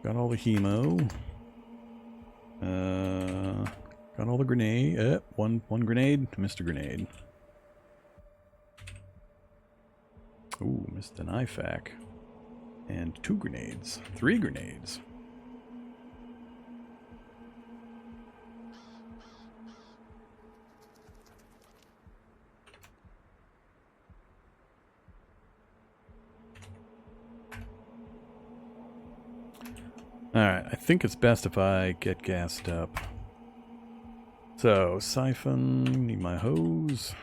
got all the hemo. Got all the grenade. One grenade. Missed a grenade. Ooh, missed an IFAK. And 2 grenades. 3 grenades. Alright, I think it's best if I get gassed up. So, siphon, need my hose.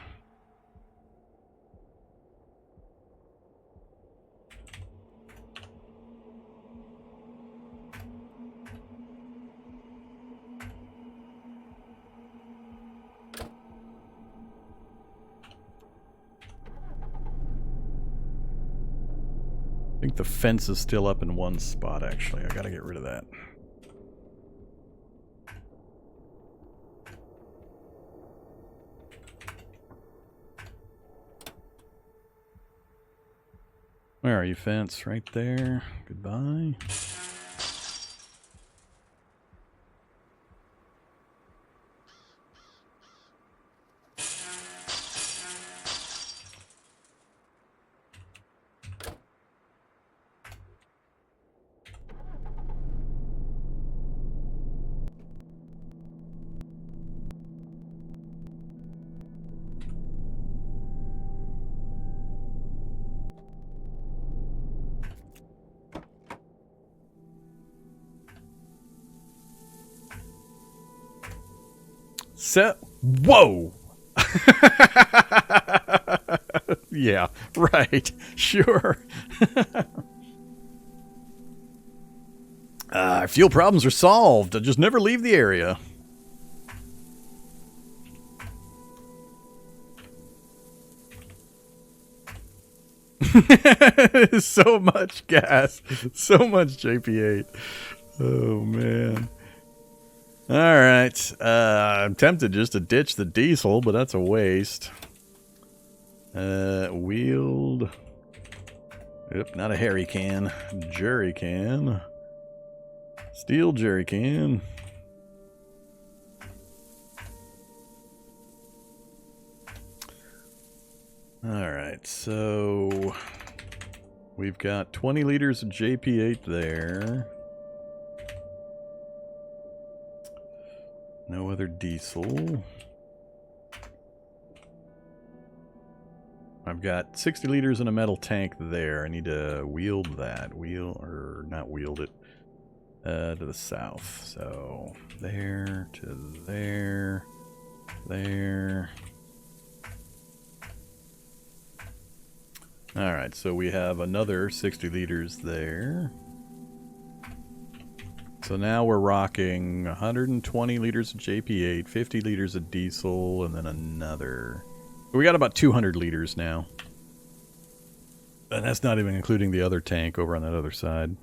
I think the fence is still up in one spot, actually. I gotta get rid of that. Where are you, fence? Right there. Goodbye. Whoa! Yeah, right. Sure. I feel problems are solved. I just never leave the area. So much gas. So much JP8. Oh, man. Alright, I'm tempted just to ditch the diesel, but that's a waste. Wheeled. Yep, not a Harry can. Jerry can. Steel jerry can. Alright, so we've got 20 liters of JP8 there. No other diesel. I've got 60 liters in a metal tank there. I need to wield that. Not wield it. To the south. So, there to there. There. Alright, so we have another 60 liters there. So now we're rocking 120 liters of JP8, 50 liters of diesel, and then another. We got about 200 liters now. And that's not even including the other tank over on that other side.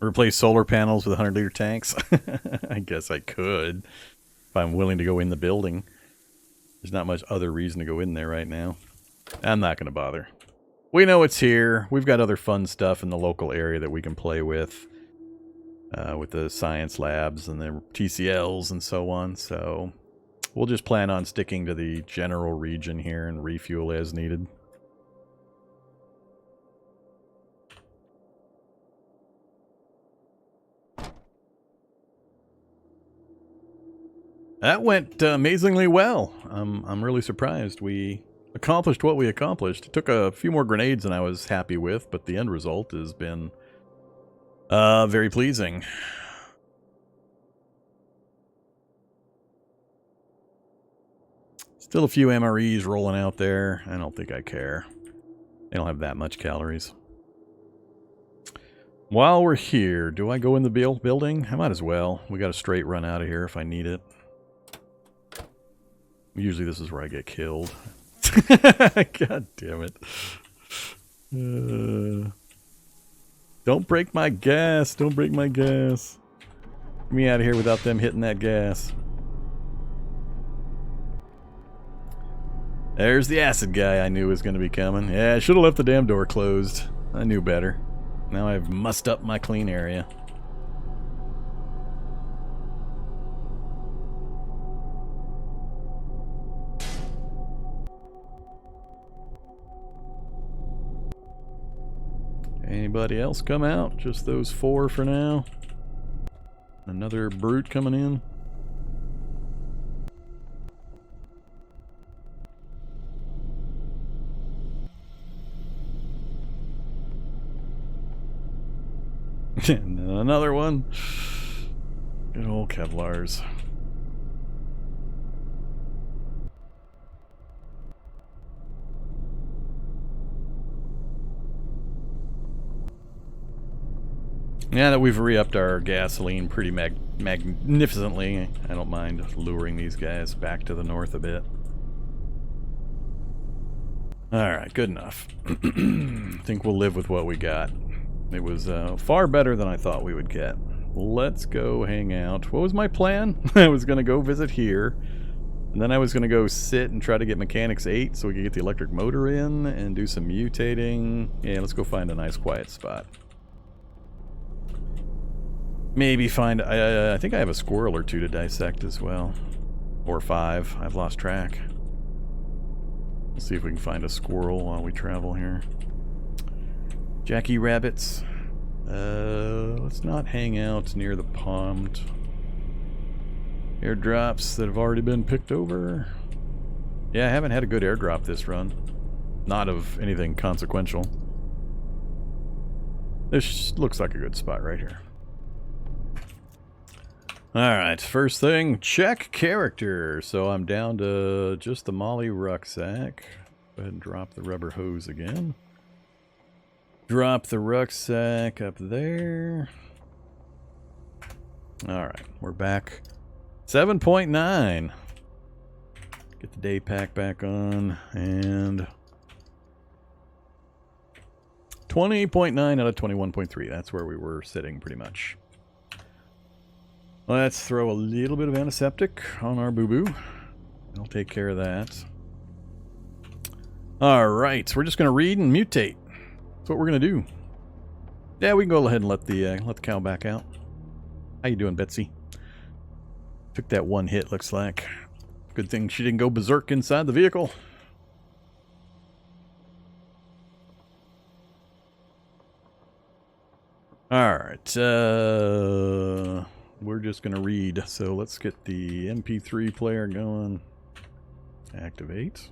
Replace solar panels with 100-liter tanks? I guess I could, if I'm willing to go in the building. There's not much other reason to go in there right now. I'm not going to bother. We know it's here. We've got other fun stuff in the local area that we can play with the science labs and the TCLs and so on. So we'll just plan on sticking to the general region here and refuel as needed. That went amazingly well. I'm really surprised. We accomplished what we accomplished. It took a few more grenades than I was happy with, but the end result has been very pleasing. Still a few MREs rolling out there. I don't think I care. They don't have that much calories. While we're here, do I go in the building? I might as well. We got a straight run out of here if I need it. Usually this is where I get killed. God damn it. Don't break my gas. Don't break my gas. Get me out of here without them hitting that gas. There's the acid guy I knew was going to be coming. Yeah, I should have left the damn door closed. I knew better. Now I've mussed up my clean area. Anybody else come out? Just those 4 for now. Another brute coming in. And then another one. Good old Kevlars. Now that we've re-upped our gasoline pretty magnificently, I don't mind luring these guys back to the north a bit. Alright, good enough. I think we'll live with what we got. It was far better than I thought we would get. Let's go hang out. What was my plan? I was going to go visit here. And then I was going to go sit and try to get Mechanics 8 so we could get the electric motor in and do some mutating. Yeah, let's go find a nice quiet spot. Maybe find... I think I have a squirrel or 2 to dissect as well. Or 5. I've lost track. Let's see if we can find a squirrel while we travel here. Jackie rabbits. Let's not hang out near the pond. Airdrops that have already been picked over. Yeah, I haven't had a good airdrop this run. Not of anything consequential. This looks like a good spot right here. Alright, first thing, check character. So I'm down to just the Molly rucksack. Go ahead and drop the rubber hose again. Drop the rucksack up there. Alright, we're back. 7.9. Get the day pack back on. And 20.9 out of 21.3. That's where we were sitting pretty much. Let's throw a little bit of antiseptic on our boo-boo. I'll take care of that. Alright, we're just going to read and mutate. That's what we're going to do. Yeah, we can go ahead and let the cow back out. How you doing, Betsy? Took that one hit, looks like. Good thing she didn't go berserk inside the vehicle. Alright, we're just going to read. So let's get the MP3 player going. Activate.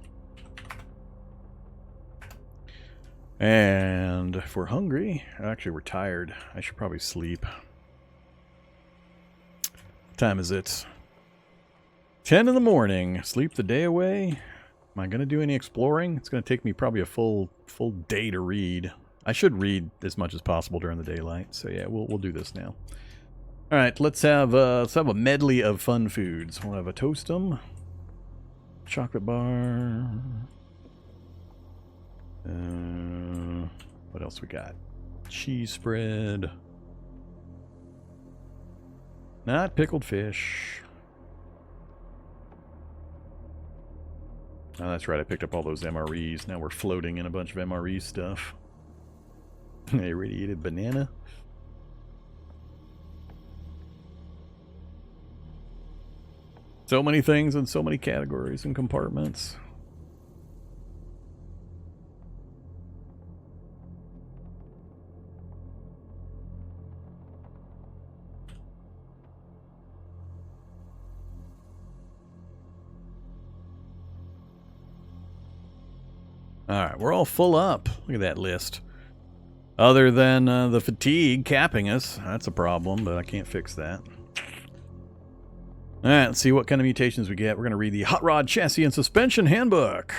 And if we're hungry, actually we're tired. I should probably sleep. What time is it? 10 in the morning. Sleep the day away. Am I going to do any exploring? It's going to take me probably a full day to read. I should read as much as possible during the daylight. So yeah, we'll do this now. All right, let's have a medley of fun foods. We'll have a Toastum, chocolate bar. What else we got? Cheese spread. Not pickled fish. Oh, that's right. I picked up all those MREs. Now we're floating in a bunch of MRE stuff. Irradiated banana. So many things in so many categories and compartments. Alright, we're all full up. Look at that list. Other than the fatigue capping us. That's a problem, but I can't fix that. Alright, let's see what kind of mutations we get. We're going to read the Hot Rod Chassis and Suspension Handbook.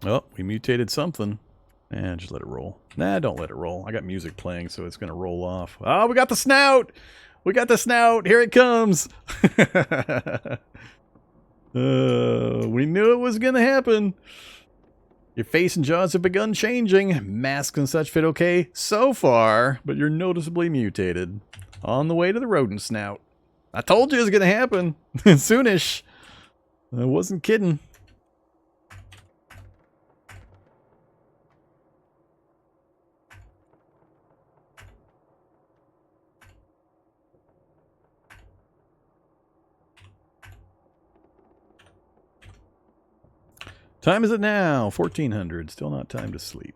Oh, we mutated something. And just let it roll. Nah, don't let it roll. I got music playing, so it's going to roll off. Oh, we got the snout! We got the snout! Here it comes! We knew it was going to happen. Your face and jaws have begun changing. Masks and such fit okay so far, but you're noticeably mutated. On the way to the rodent snout. I told you it was going to happen. Soonish. I wasn't kidding. Time is it now? 1400. Still not time to sleep.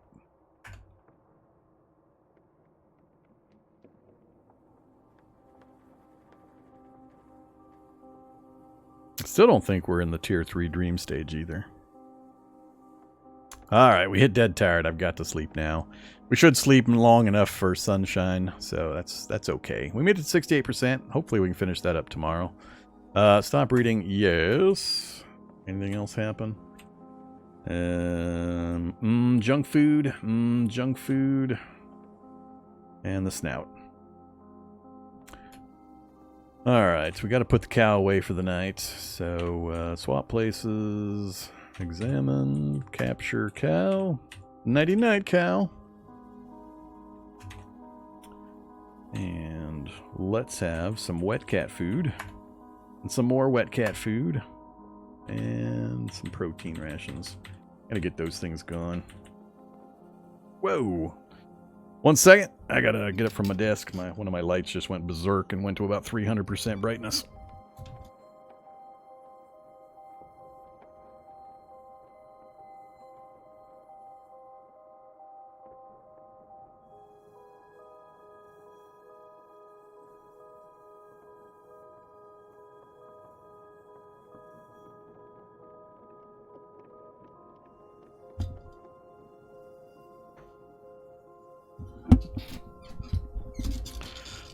Still don't think we're in the tier 3 dream stage either. Alright, we hit dead tired. I've got to sleep now. We should sleep long enough for sunshine, so that's okay. We made it to 68%. Hopefully we can finish that up tomorrow. Stop reading. Yes. Anything else happen? Junk food. Junk food. And the snout. Alright, so we got to put the cow away for the night. So, swap places. Examine. Capture cow. Nighty-night, cow. And let's have some wet cat food. And some more wet cat food. And some protein rations. Gotta get those things going. Whoa! 1 second. I gotta get up from my desk. One of my lights just went berserk and went to about 300% brightness.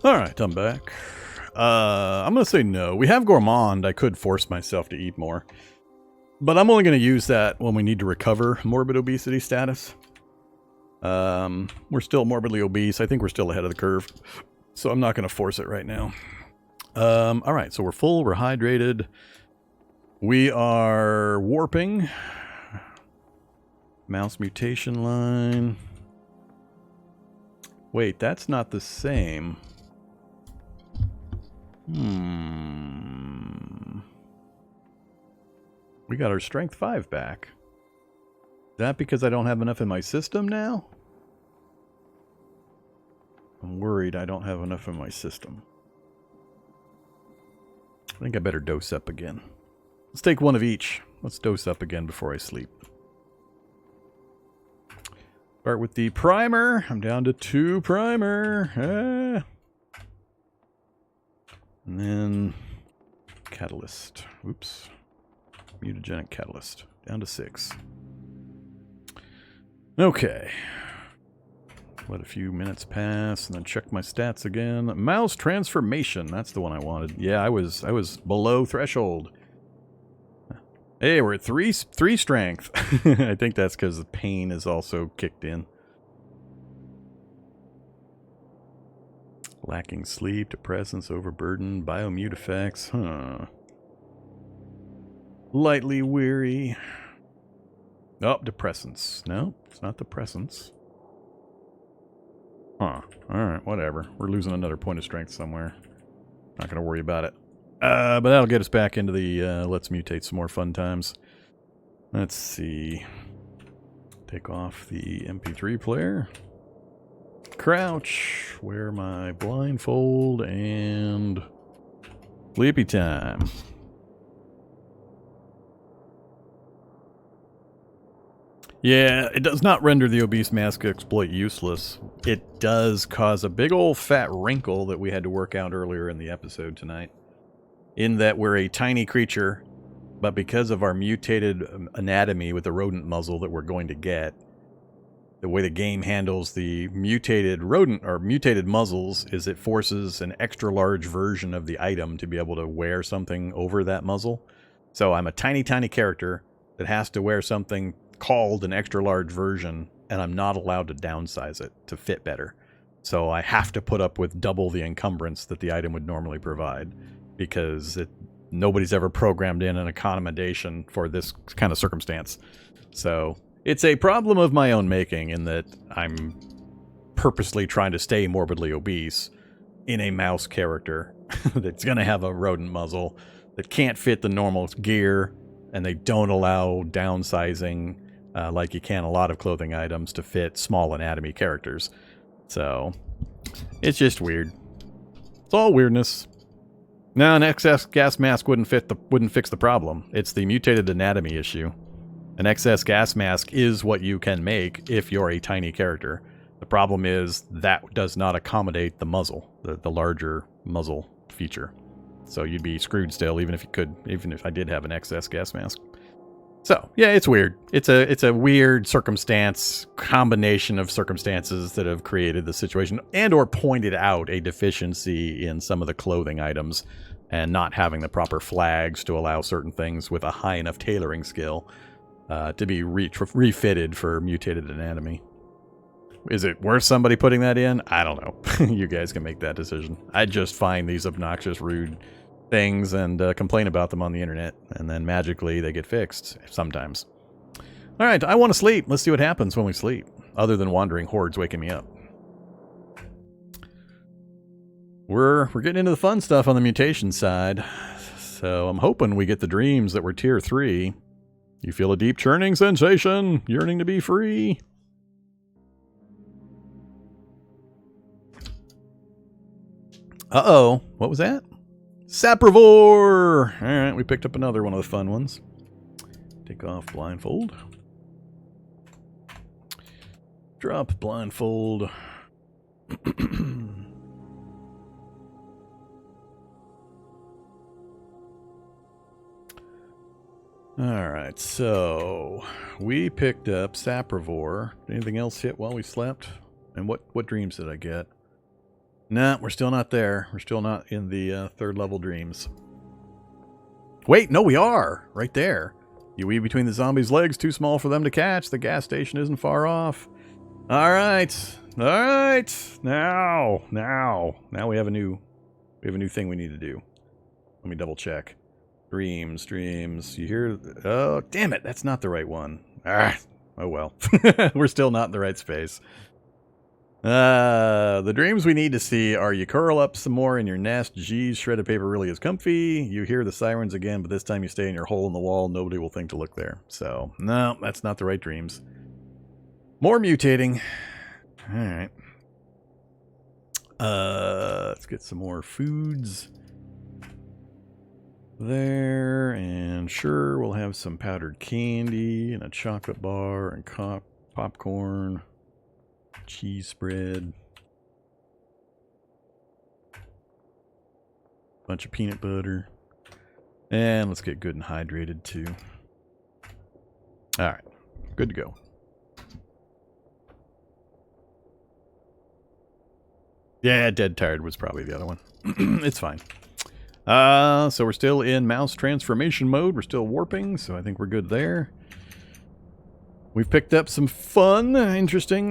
Alright, I'm back. I'm going to say no. We have Gourmand. I could force myself to eat more. But I'm only going to use that when we need to recover morbid obesity status. We're still morbidly obese. I think we're still ahead of the curve. So I'm not going to force it right now. Alright, so we're full. We're hydrated. We are warping. Mouse mutation line. Wait, that's not the same. We got our strength 5 back. Is that because I don't have enough in my system now? I'm worried I don't have enough in my system. I think I better dose up again. Let's take one of each. Let's dose up again before I sleep. Start with the primer. I'm down to 2 primer. And then catalyst. Oops. Mutagenic catalyst. Down to 6. Okay. Let a few minutes pass and then check my stats again. Mouse transformation. That's the one I wanted. Yeah, I was below threshold. Hey, we're at 3 strength. I think that's because the pain is also kicked in. Lacking sleep, depressants, overburden, biomute effects. Huh. Lightly weary. Oh, depressants. No, it's not depressants. Huh. Alright, whatever. We're losing another point of strength somewhere. Not gonna worry about it. But that'll get us back into the let's mutate some more fun times. Let's see. Take off the MP3 player. Crouch. Wear my blindfold and sleepy time. Yeah, it does not render the obese mask exploit useless. It does cause a big old fat wrinkle that we had to work out earlier in the episode tonight. In that we're a tiny creature, but because of our mutated anatomy with the rodent muzzle that we're going to get, the way the game handles the mutated rodent or mutated muzzles is it forces an extra large version of the item to be able to wear something over that muzzle. So I'm a tiny, tiny character that has to wear something called an extra large version, and I'm not allowed to downsize it to fit better. So I have to put up with double the encumbrance that the item would normally provide, because nobody's ever programmed in an accommodation for this kind of circumstance. So it's a problem of my own making in that I'm purposely trying to stay morbidly obese, in a mouse character that's going to have a rodent muzzle that can't fit the normal gear, and they don't allow downsizing like you can a lot of clothing items to fit small anatomy characters. So it's just weird. It's all weirdness. No, an excess gas mask wouldn't fix the problem. It's the mutated anatomy issue. An excess gas mask is what you can make if you're a tiny character. The problem is that does not accommodate the muzzle, the larger muzzle feature. So you'd be screwed still, even if I did have an excess gas mask. So yeah, it's weird. It's a weird combination of circumstances that have created the situation and or pointed out a deficiency in some of the clothing items and not having the proper flags to allow certain things with a high enough tailoring skill to be refitted for mutated anatomy. Is it worth somebody putting that in? I don't know. You guys can make that decision. I just find these obnoxious, rude things and complain about them on the internet, and then magically they get fixed sometimes. All right, I want to sleep. Let's see what happens when we sleep, other than wandering hordes waking me up. We're getting into the fun stuff on the mutation side, so I'm hoping we get the dreams that were tier 3. You feel a deep churning sensation, yearning to be free. Uh-oh, what was that? Saprivore! Alright, we picked up another one of the fun ones. Take off blindfold. Drop blindfold. Alright, so we picked up Saprivore. Anything else hit while we slept? And what dreams did I get? Nah, we're still not there. We're still not in the third level dreams. Wait, no, we are! Right there. You weave between the zombies' legs, too small for them to catch. The gas station isn't far off. Alright. Alright. Now we have a new thing we need to do. Let me double check. Dreams. You hear... Oh, damn it. That's not the right one. Ah, oh well. We're still not in the right space. The dreams we need to see are you curl up some more in your nest. Geez, shredded paper really is comfy. You hear the sirens again, but this time you stay in your hole in the wall. Nobody will think to look there. So, no, that's not the right dreams. More mutating. Alright. Let's get some more foods. There, and sure, we'll have some powdered candy and a chocolate bar and popcorn, cheese spread, bunch of peanut butter, and let's get good and hydrated too. All right, good to go. Yeah, dead tired was probably the other one. It's fine. So we're still in mouse transformation mode. We're still warping, so I think we're good there. We've picked up some fun, interesting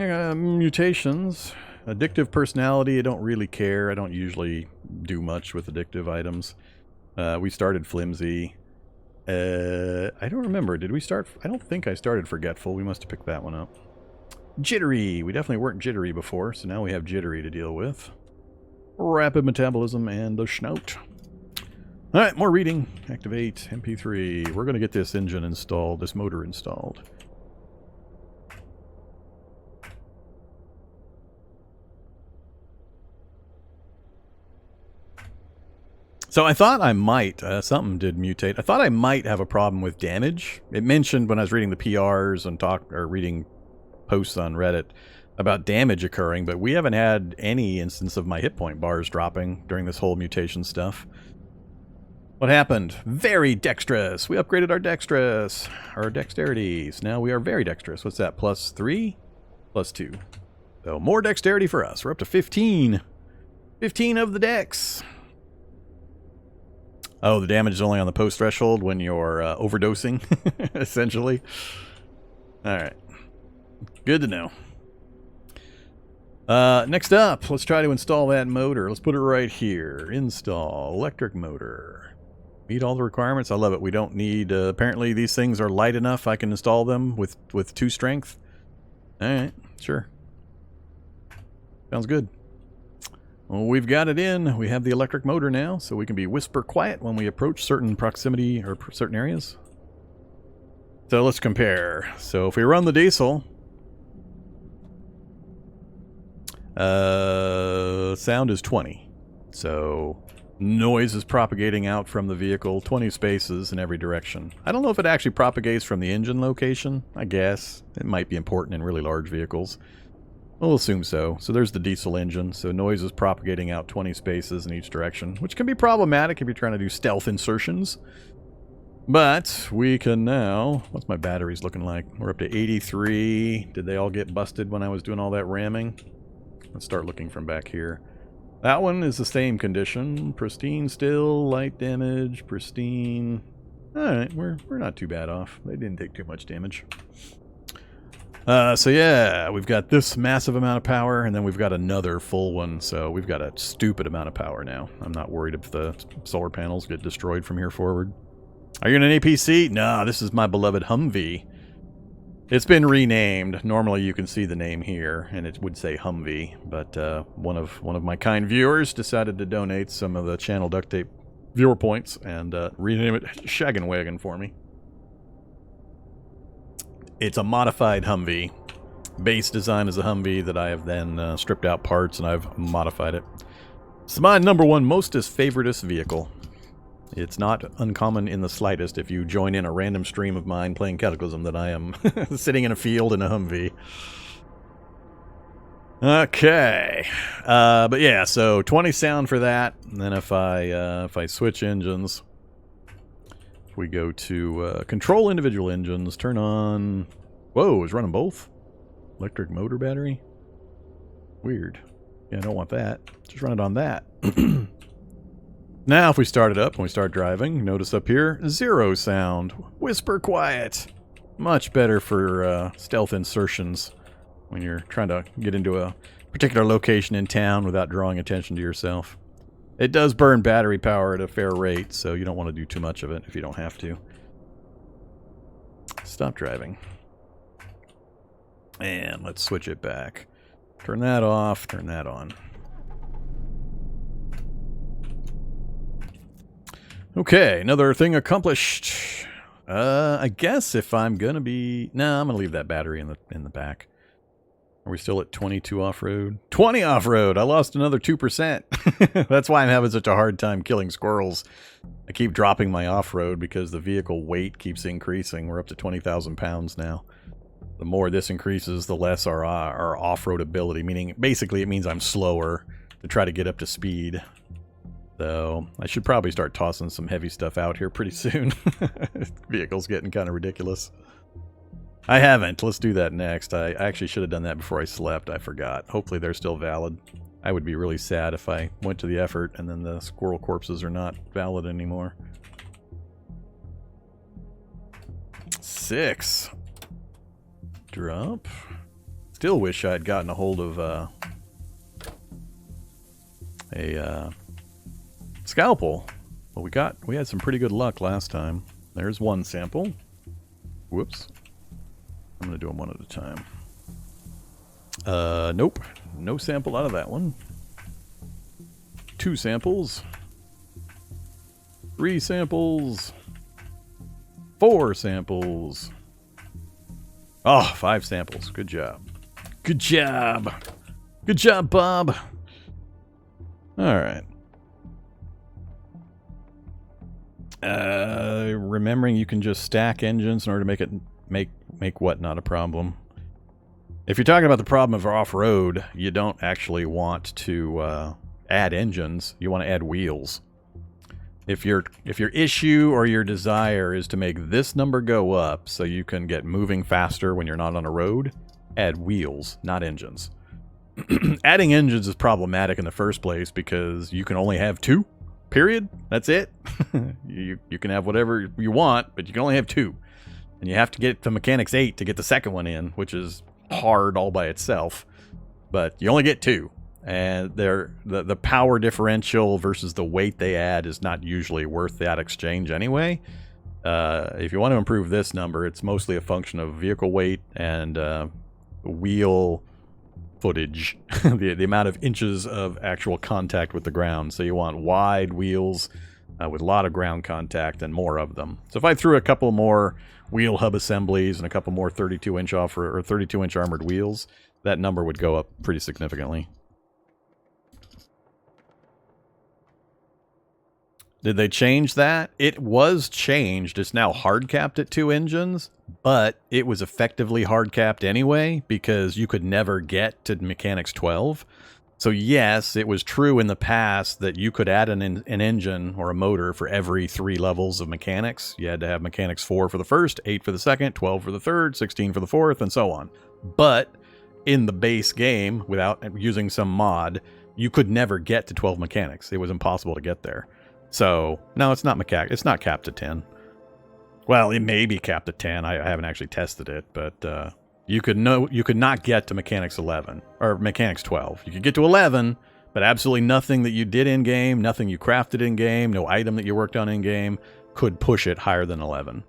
mutations. Addictive personality, I don't really care. I don't usually do much with addictive items. We started flimsy. I don't remember. Did we start? I don't think I started forgetful. We must have picked that one up. Jittery. We definitely weren't jittery before, so now we have jittery to deal with. Rapid metabolism and the schnout. Alright, more reading. Activate MP3. We're going to get this engine installed, this motor installed. So I thought I might, something did mutate. I thought I might have a problem with damage. It mentioned when I was reading the PRs and reading posts on Reddit about damage occurring, but we haven't had any instance of my hit point bars dropping during this whole mutation stuff. What happened? Very dexterous. We upgraded our dexterity. So now we are very dexterous. What's that? +3? +2. So more dexterity for us. We're up to 15. 15 of the dex. Oh, the damage is only on the post threshold when you're overdosing, essentially. Alright. Good to know. Next up, let's try to install that motor. Let's put it right here. Install electric motor. Meet all the requirements. I love it. We don't need... apparently these things are light enough. I can install them with 2 strength. Alright, sure. Sounds good. Well, we've got it in. We have the electric motor now, so we can be whisper quiet when we approach certain proximity or certain areas. So let's compare. So if we run the diesel, sound is 20. So noise is propagating out from the vehicle 20 spaces in every direction. I don't know if it actually propagates from the engine location. I guess it might be important in really large vehicles. We'll assume so. So there's the diesel engine. So noise is propagating out 20 spaces in each direction, which can be problematic if you're trying to do stealth insertions. But we can now... What's my batteries looking like? We're up to 83. Did they all get busted when I was doing all that ramming? Let's start looking from back here. That one is the same condition. Pristine still, light damage, pristine. Alright, we're not too bad off. They didn't take too much damage. So yeah, we've got this massive amount of power, and then we've got another full one, so we've got a stupid amount of power now. I'm not worried if the solar panels get destroyed from here forward. Are you in an APC? No, this is my beloved Humvee. It's been renamed. Normally you can see the name here, and it would say Humvee, but one of my kind viewers decided to donate some of the channel duct tape viewer points and rename it Shaggin' Wagon for me. It's a modified Humvee. Base design is a Humvee that I have then stripped out parts and I've modified it. It's my #1 mostest favoritist vehicle. It's not uncommon in the slightest if you join in a random stream of mine playing Cataclysm that I am sitting in a field in a Humvee. Okay. But yeah, so 20 sound for that. And then if I switch engines... We go to control individual engines, turn on... Whoa, it's running both? Electric motor battery? Weird. Yeah, I don't want that. Just run it on that. Now if we start it up and we start driving, notice up here, 0 sound. Whisper quiet. Much better for stealth insertions when you're trying to get into a particular location in town without drawing attention to yourself. It does burn battery power at a fair rate, so you don't want to do too much of it if you don't have to. Stop driving. And let's switch it back. Turn that off, turn that on. Okay, another thing accomplished. I guess if I'm gonna be... No, I'm gonna leave that battery in the back. Are we still at 22 off-road? 20 off-road! I lost another 2%. That's why I'm having such a hard time killing squirrels. I keep dropping my off-road because the vehicle weight keeps increasing. We're up to 20,000 pounds now. The more this increases, the less our off-road ability. Meaning, basically, it means I'm slower to try to get up to speed. So, I should probably start tossing some heavy stuff out here pretty soon. Vehicle's getting kind of ridiculous. I haven't. Let's do that next. I actually should have done that before I slept. I forgot. Hopefully they're still valid. I would be really sad if I went to the effort and then the squirrel corpses are not valid anymore. 6. Drop. Still wish I'd gotten a hold of a scalpel. Well, we had some pretty good luck last time. There's one sample. Whoops. I'm going to do them one at a time. Nope. No sample out of that one. 2 samples. 3 samples. 4 samples. Oh, 5 samples. Good job. Good job. Good job, Bob. Alright. Remembering you can just stack engines in order to make it... Make what not a problem. If you're talking about the problem of off-road, you don't actually want to add engines. You want to add wheels. If your issue or your desire is to make this number go up so you can get moving faster when you're not on a road, add wheels, not engines. Adding engines is problematic in the first place because you can only have 2. Period. That's it. You can have whatever you want, but you can only have 2. And you have to get to Mechanics 8 to get the second one in, which is hard all by itself. But you only get 2. And the power differential versus the weight they add is not usually worth that exchange anyway. If you want to improve this number, it's mostly a function of vehicle weight and wheel footage, the amount of inches of actual contact with the ground. So you want wide wheels with a lot of ground contact and more of them. So if I threw a couple more wheel hub assemblies and a couple more 32-inch off or 32-inch armored wheels, that number would go up pretty significantly. Did they change that? It was changed. It's now hard capped at 2 engines, but it was effectively hard capped anyway because you could never get to mechanics 12. So yes, it was true in the past that you could add an engine or a motor for every 3 levels of mechanics. You had to have mechanics 4 for the first, 8 for the second, 12 for the third, 16 for the fourth, and so on. But in the base game, without using some mod, you could never get to 12 mechanics. It was impossible to get there. So, no, it's not capped at 10. Well, it may be capped at 10. I haven't actually tested it, but you could not get to mechanics 11 or mechanics 12. You could get to 11, but absolutely nothing that you did in game, nothing you crafted in game, no item that you worked on in game could push it higher than 11.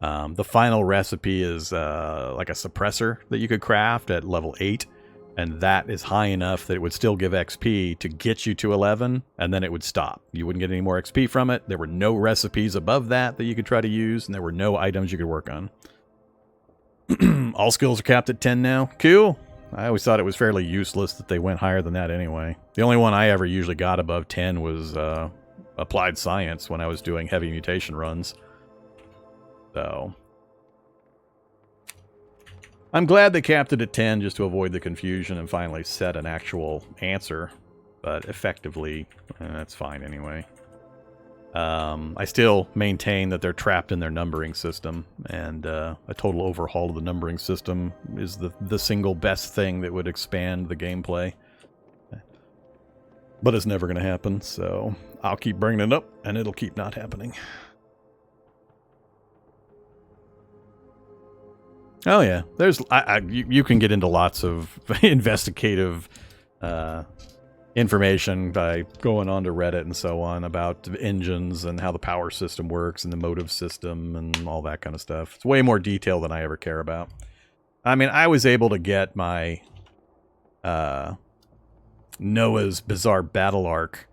The final recipe is like a suppressor that you could craft at level 8. And that is high enough that it would still give XP to get you to 11, and then it would stop. You wouldn't get any more XP from it. There were no recipes above that you could try to use, and there were no items you could work on. All skills are capped at 10 now. Cool. I always thought it was fairly useless that they went higher than that anyway. The only one I ever usually got above 10 was applied science when I was doing heavy mutation runs. So I'm glad they capped it at 10 just to avoid the confusion and finally set an actual answer. But effectively, that's fine anyway. I still maintain that they're trapped in their numbering system, and a total overhaul of the numbering system is the single best thing that would expand the gameplay. But it's never going to happen, so I'll keep bringing it up, and it'll keep not happening. Oh yeah, you can get into lots of investigative information by going on to Reddit and so on about engines and how the power system works and the motive system and all that kind of stuff. It's way more detail than I ever care about. I mean, I was able to get my Noah's Bizarre Battle Arc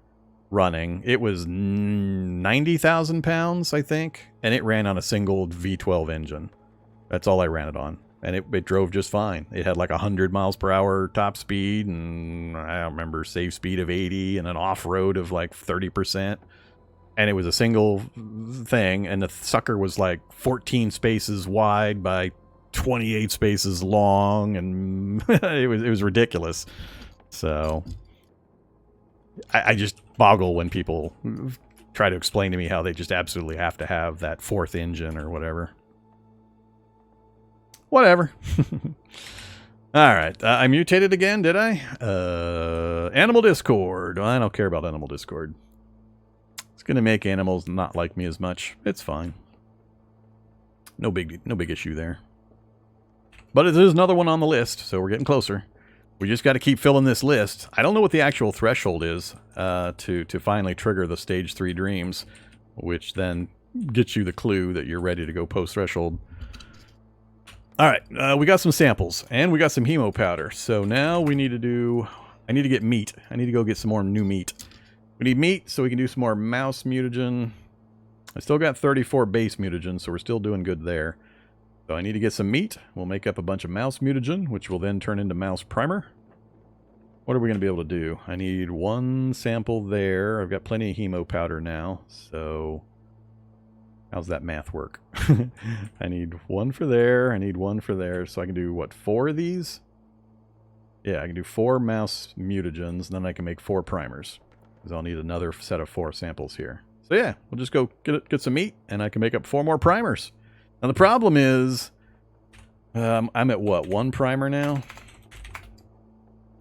running. It was 90,000 pounds, I think, and it ran on a single V12 engine. That's all I ran it on. And it drove just fine. It had like 100 miles per hour top speed, and I don't remember, save speed of 80, and an off-road of like 30%. And it was a single thing, and the sucker was like 14 spaces wide by 28 spaces long, and it was ridiculous. So I just boggle when people try to explain to me how they just absolutely have to have that 4th engine or whatever. Whatever. Alright, I mutated again, did I? Animal Discord. Well, I don't care about Animal Discord. It's gonna make animals not like me as much. It's fine. No big issue there. But it is another one on the list, so we're getting closer. We just got to keep filling this list. I don't know what the actual threshold is to finally trigger the stage 3 dreams, which then gets you the clue that you're ready to go post-threshold. Alright, we got some samples, and we got some hemo powder. So now we need to do... I need to get meat. I need to go get some more new meat. We need meat so we can do some more mouse mutagen. I still got 34 base mutagen, so we're still doing good there. So I need to get some meat. We'll make up a bunch of mouse mutagen, which will then turn into mouse primer. What are we going to be able to do? I need 1 sample there. I've got plenty of hemo powder now, so... How's that math work? I need 1 for there. I need 1 for there. So I can do, what, 4 of these? Yeah, I can do 4 mouse mutagens, and then I can make 4 primers. Because I'll need another set of 4 samples here. So yeah, we'll just go get some meat, and I can make up 4 more primers. Now the problem is, I'm at what, 1 primer now?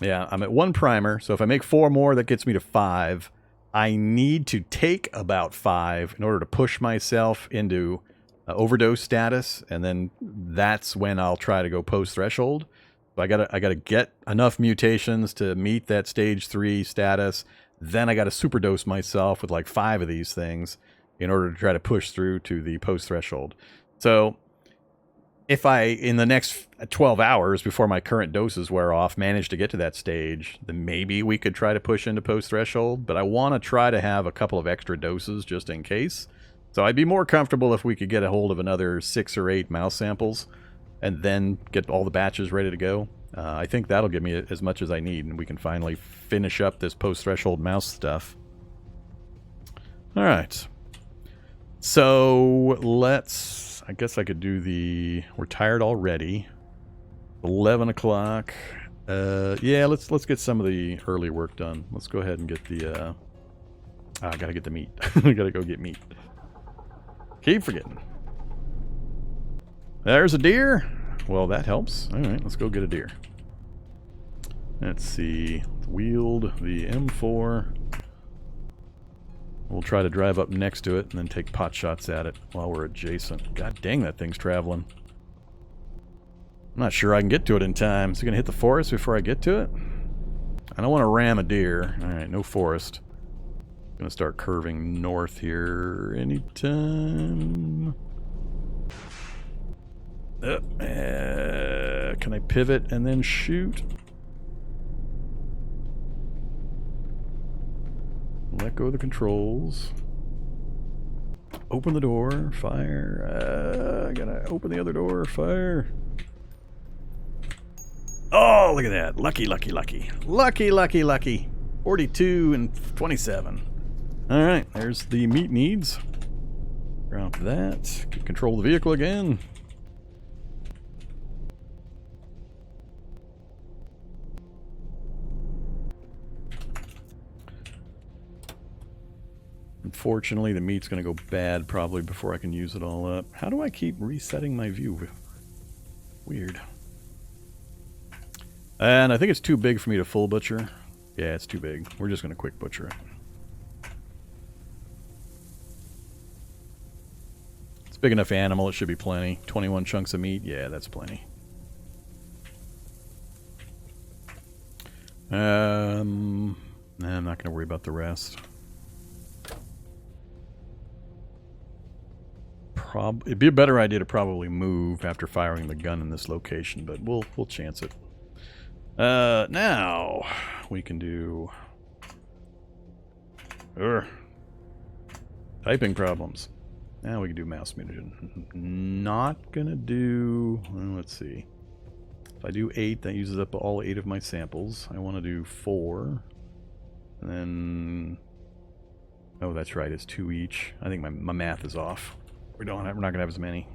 Yeah, I'm at 1 primer, so if I make 4 more, that gets me to 5. I need to take about 5 in order to push myself into overdose status, and then that's when I'll try to go post-threshold. So I gotta get enough mutations to meet that stage 3 status. Then I gotta superdose myself with like 5 of these things in order to try to push through to the post-threshold. So if I, in the next 12 hours before my current doses wear off, manage to get to that stage, then maybe we could try to push into post-threshold. But I want to try to have a couple of extra doses just in case. So I'd be more comfortable if we could get a hold of another 6 or 8 mouse samples and then get all the batches ready to go. I think that'll give me as much as I need, and we can finally finish up this post-threshold mouse stuff. Alright. So let's... I guess I could do the... We're tired already. 11 o'clock. Yeah, let's get some of the early work done. Let's go ahead and get the... I gotta get the meat. I gotta go get meat. Keep forgetting. There's a deer. Well, that helps. Alright, let's go get a deer. Let's see. Wield the M4. We'll try to drive up next to it and then take pot shots at it while we're adjacent. God dang, that thing's traveling. I'm not sure I can get to it in time. Is it going to hit the forest before I get to it? I don't want to ram a deer. Alright, no forest. I'm going to start curving north here anytime. Can I pivot and then shoot? Let go of the controls. Open the door. Fire. Gotta open the other door. Fire. Oh, look at that. Lucky, lucky, lucky. Lucky, lucky, lucky. 42 and 27. Alright, there's the meat needs. Drop that. Control the vehicle again. Unfortunately, the meat's going to go bad probably before I can use it all up. How do I keep resetting my view? Weird. And I think it's too big for me to full butcher. Yeah, it's too big. We're just going to quick butcher it. It's a big enough animal. It should be plenty. 21 chunks of meat. Yeah, that's plenty. Nah, I'm not going to worry about the rest. It'd be a better idea to probably move after firing the gun in this location, but we'll chance it. Now we can do typing problems. Now we can do Mouse Mutant. Not gonna do. Well, let's see. If I do 8, that uses up all 8 of my samples. I want to do 4, and then. Oh, that's right. It's 2 each. I think my math is off. We're not gonna have as many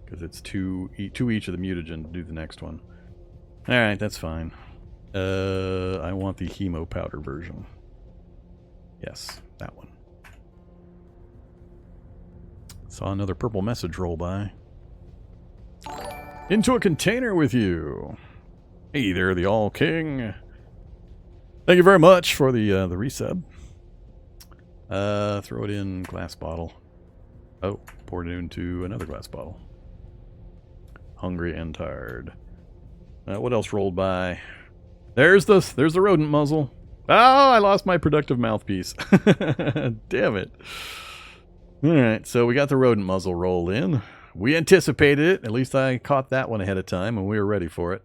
because it's 2 each of the mutagen to do the next one. All right, that's fine. I want the hemo powder version. Yes, that one. Saw another purple message roll by. Into a container with you. Hey there, the All King. Thank you very much for the resub. Throw it in glass bottle. Oh, poured it into another glass bottle. Hungry and tired. What else rolled by? There's the rodent muzzle. Oh, I lost my productive mouthpiece. Damn it. Alright, so we got the rodent muzzle rolled in. We anticipated it. At least I caught that one ahead of time and we were ready for it.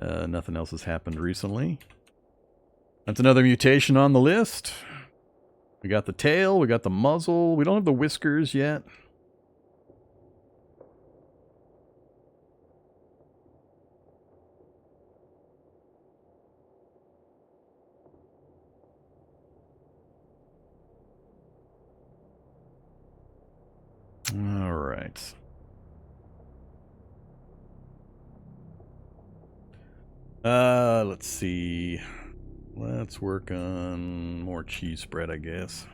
Nothing else has happened recently. That's another mutation on the list. We got the tail, we got the muzzle, we don't have the whiskers yet. All right. Let's see. Let's work on more cheese spread, I guess.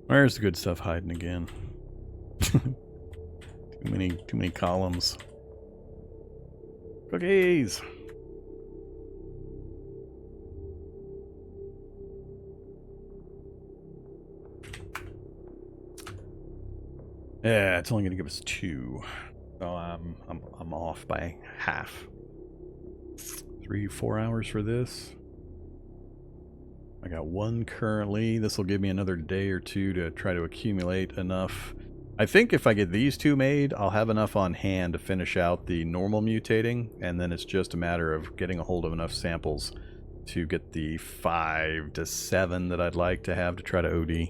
Where's the good stuff hiding again? Too many columns. Cookies. Yeah, it's only going to give us 2. So I'm off by half. 3-4 hours for this. I got 1 currently. This will give me another day or 2 to try to accumulate enough. I think if I get these 2 made, I'll have enough on hand to finish out the normal mutating, and then it's just a matter of getting a hold of enough samples to get the 5 to 7 that I'd like to have to try to OD.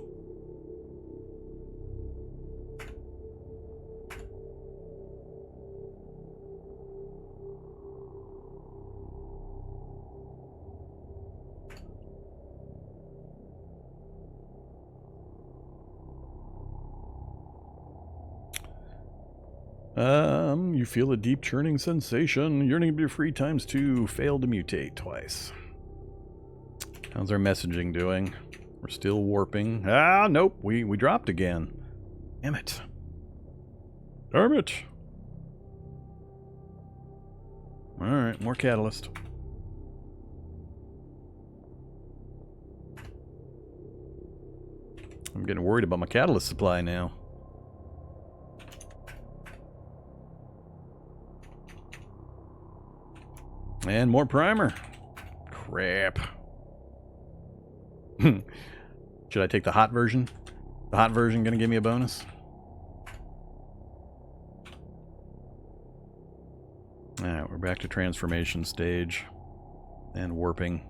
You feel a deep churning sensation. Yearning to be free ×2. Failed to mutate twice. How's our messaging doing? We're still warping. Ah, nope. We dropped again. Damn it. Darn it. Alright, more catalyst. I'm getting worried about my catalyst supply now. And more primer. Crap. Should I take the hot version? The hot version gonna give me a bonus? Alright, we're back to transformation stage. And warping.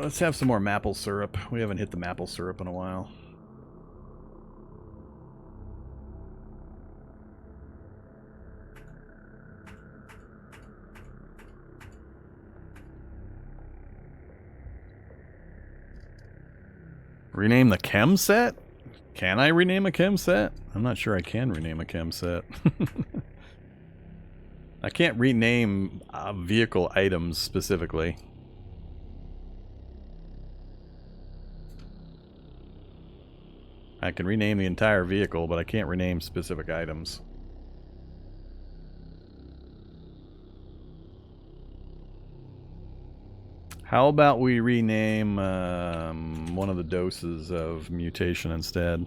Let's have some more maple syrup. We haven't hit the maple syrup in a while. Rename the chem set? Can I rename a chem set? I'm not sure I can rename a chem set. I can't rename vehicle items specifically. I can rename the entire vehicle, but I can't rename specific items. How about we rename one of the doses of mutation instead?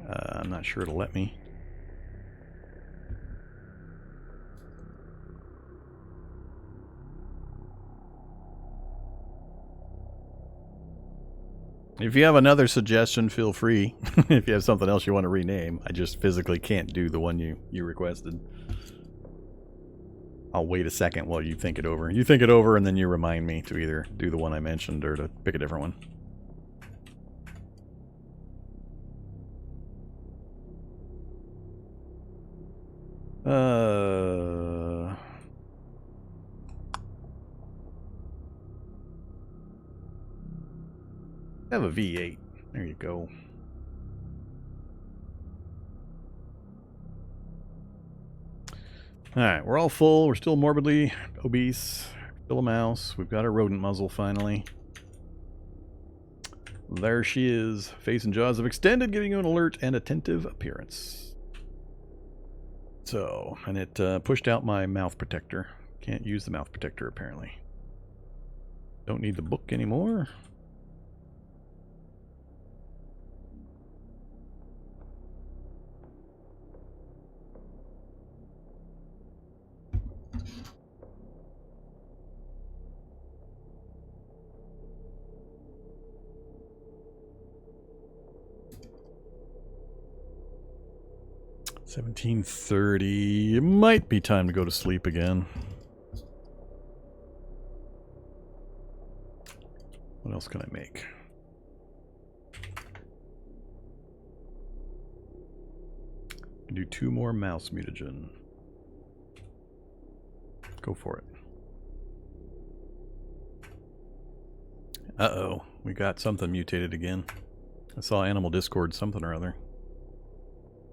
I'm not sure it'll let me. If you have another suggestion, feel free. If you have something else you want to rename, I just physically can't do the one you requested. I'll wait a second while you think it over. You think it over and then you remind me to either do the one I mentioned or to pick a different one. Have a V8. There you go. Alright, we're all full. We're still morbidly obese. Still a mouse. We've got our rodent muzzle finally. There she is. Face and jaws have extended, giving you an alert and attentive appearance. So, and it pushed out my mouth protector. Can't use the mouth protector apparently. Don't need the book anymore. $17:30. It might be time to go to sleep again. What else can I make? I can do 2 more mouse mutagen. Go for it. Uh-oh. We got something mutated again. I saw Animal Discord something or other.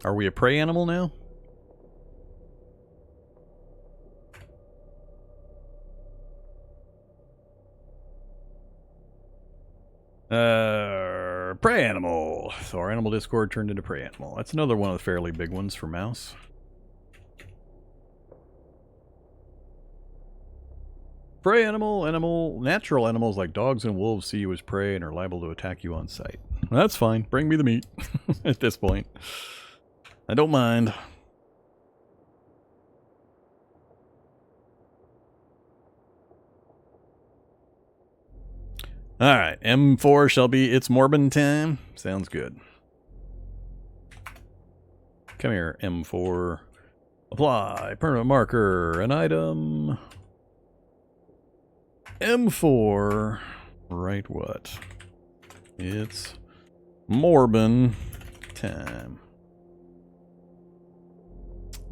Are we a prey animal now? Prey animal. So our Animal Discord turned into prey animal. That's another one of the fairly big ones for mouse. Prey animal, natural animals like dogs and wolves see you as prey and are liable to attack you on sight. That's fine. Bring me the meat at this point. I don't mind. Alright, M4 shall be its Morbid time. Sounds good. Come here, M4. Apply. Permanent marker. An item. M4. Right what? It's Morbid time.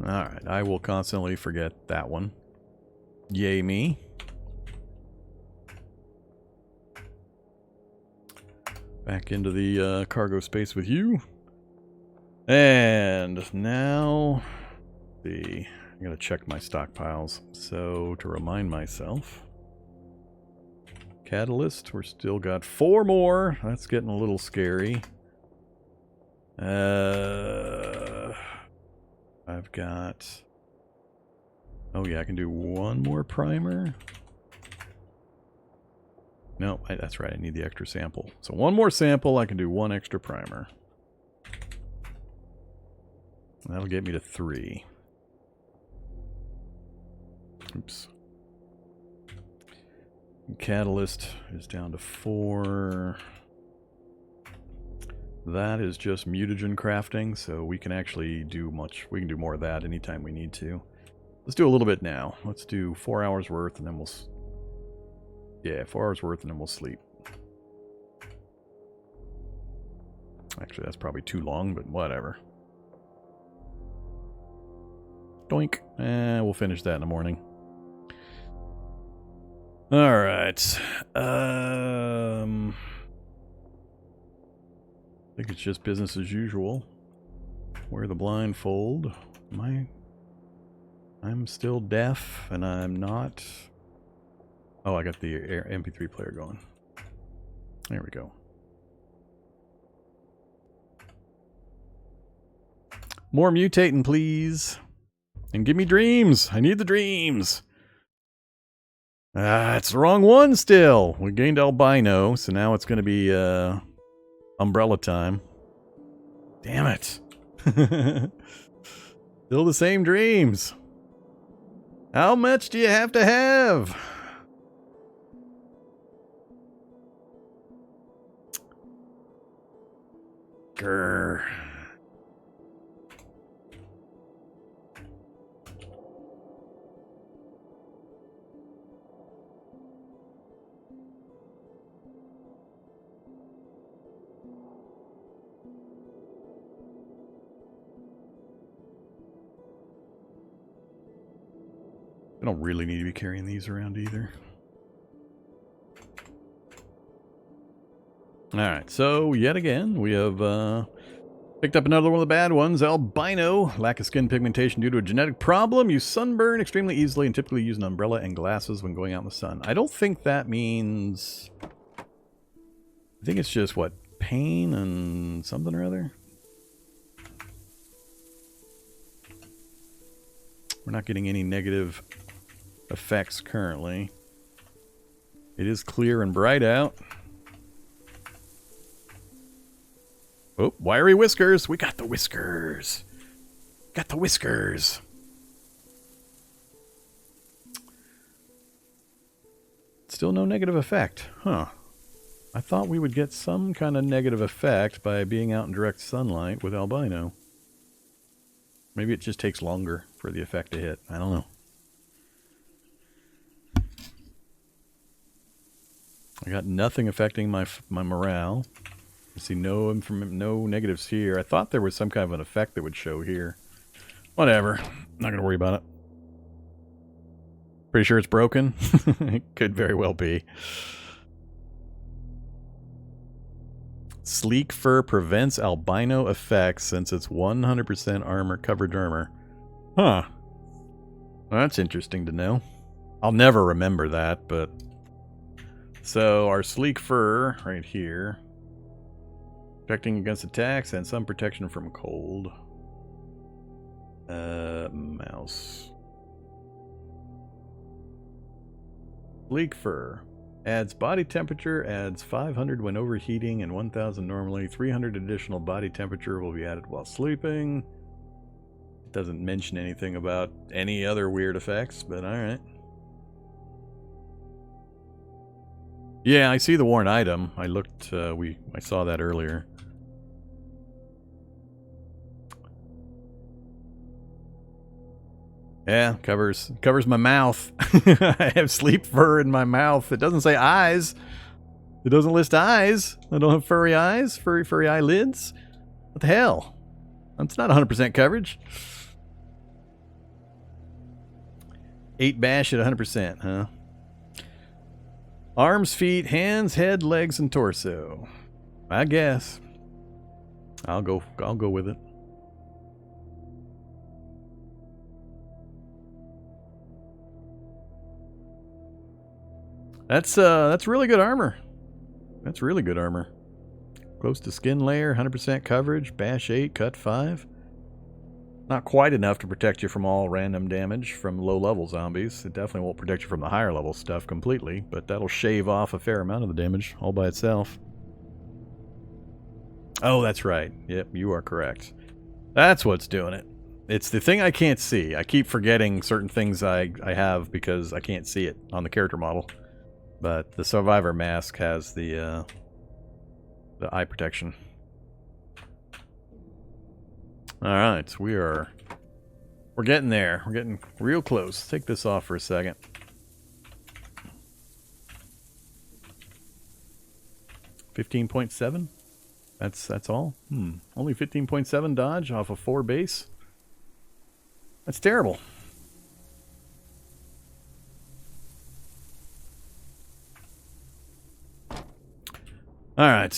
Alright, I will constantly forget that one. Yay me. Back into the cargo space with you. And now, I gotta check my stockpiles. So, to remind myself, Catalyst, we're still got 4 more. That's getting a little scary. I've got... Oh yeah, I can do 1 more primer. No, that's right, I need the extra sample. So 1 more sample, I can do 1 extra primer. That'll get me to 3. Oops. Catalyst is down to 4. That is just mutagen crafting, so we can actually do we can do more of that anytime we need to. Let's do a little bit now. Let's do 4 hours worth and then we'll... Yeah, 4 hours worth and then we'll sleep. Actually, that's probably too long, but whatever. Doink. We'll finish that in the morning. Alright. I think it's just business as usual. Wear the blindfold. I'm still deaf, and I'm not... Oh, I got the MP3 player going. There we go. More mutating, please. And give me dreams. I need the dreams. It's the wrong one still. We gained albino, so now it's going to be umbrella time. Damn it. Still the same dreams. How much do you have to have? Grr. I don't really need to be carrying these around either. Alright, so yet again, we have picked up another one of the bad ones. Albino. Lack of skin pigmentation due to a genetic problem. You sunburn extremely easily and typically use an umbrella and glasses when going out in the sun. I don't think that means... I think it's just, what, pain and something or other? We're not getting any negative effects currently. It is clear and bright out. Oh, wiry whiskers. We got the whiskers. Got the whiskers. Still no negative effect. Huh. I thought we would get some kind of negative effect by being out in direct sunlight with albino. Maybe it just takes longer for the effect to hit. I don't know. I got nothing affecting my morale. I see no negatives here. I thought there was some kind of an effect that would show here. Whatever. Not going to worry about it. Pretty sure it's broken. It could very well be. Sleek fur prevents albino effects since it's 100% armor covered armor. Huh. Well, that's interesting to know. I'll never remember that, but... So, our sleek fur, right here. Protecting against attacks and some protection from cold. Mouse. Bleak fur. Adds body temperature, adds 500 when overheating and 1000 normally. 300 additional body temperature will be added while sleeping. It doesn't mention anything about any other weird effects, but alright. Yeah, I see the worn item. I looked, I saw that earlier. Yeah, covers my mouth. I have sleep fur in my mouth. It doesn't say eyes. It doesn't list eyes. I don't have furry eyes, furry eyelids. What the hell? That's not 100% coverage. 8 bash at 100%, huh? Arms, feet, hands, head, legs, and torso. I guess. I'll go with it. That's really good armor. That's really good armor. Close to skin layer, 100% coverage, bash 8, cut 5. Not quite enough to protect you from all random damage from low-level zombies. It definitely won't protect you from the higher-level stuff completely, but that'll shave off a fair amount of the damage all by itself. Oh, that's right. Yep, you are correct. That's what's doing it. It's the thing I can't see. I keep forgetting certain things I have because I can't see it on the character model. But the Survivor mask has the eye protection. Alright, we're getting there. We're getting real close. Let's take this off for a second. $15.7? That's all? Only 15.7 dodge off of 4 base? That's terrible. Alright,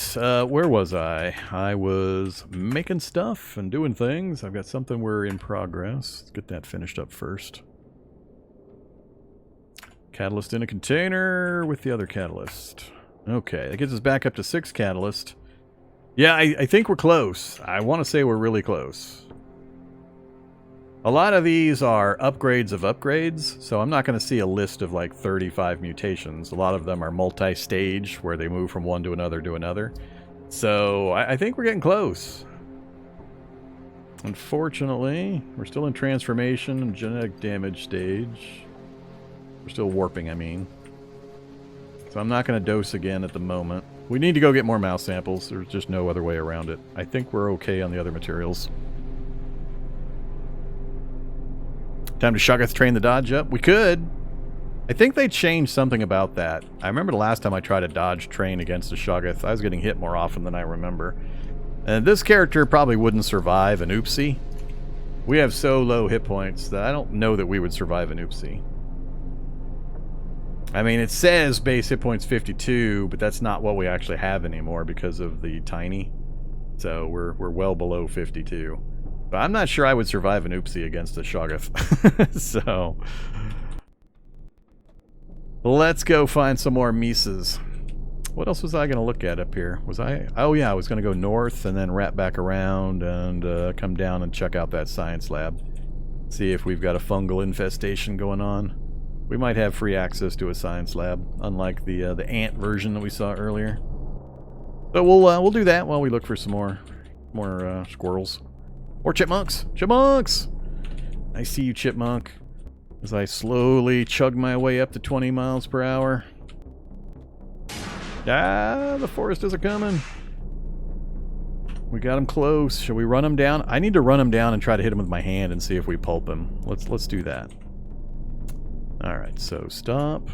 where was I? I was making stuff and doing things. I've got something we're in progress. Let's get that finished up first. Catalyst in a container with the other catalyst. Okay, that gets us back up to 6 catalyst. Yeah, I think we're close. I want to say we're really close. A lot of these are upgrades of upgrades, so I'm not going to see a list of like 35 mutations. A lot of them are multi-stage, where they move from one to another. So I think we're getting close. Unfortunately, we're still in transformation and genetic damage stage. We're still warping, I mean. So I'm not going to dose again at the moment. We need to go get more mouse samples. There's just no other way around it. I think we're okay on the other materials. Time to Shoggoth train the dodge up? We could. I think they changed something about that. I remember the last time I tried a dodge train against a Shoggoth, I was getting hit more often than I remember. And this character probably wouldn't survive an oopsie. We have so low hit points that I don't know that we would survive an oopsie. I mean, it says base hit points 52, but that's not what we actually have anymore because of the tiny. So we're well below 52. But I'm not sure I would survive an oopsie against a Shoggoth. So let's go find some more Mises. What else was I going to look at up here? Was I... Oh yeah, I was going to go north and then wrap back around and come down and check out that science lab. See if we've got a fungal infestation going on. We might have free access to a science lab, unlike the ant version that we saw earlier. But we'll do that while we look for some more squirrels. Or chipmunks! Chipmunks! I see you, chipmunk. As I slowly chug my way up to 20 miles per hour. Ah, the foresters are coming. We got him close. Shall we run him down? I need to run him down and try to hit him with my hand and see if we pulp him. Let's do that. Alright, so stop.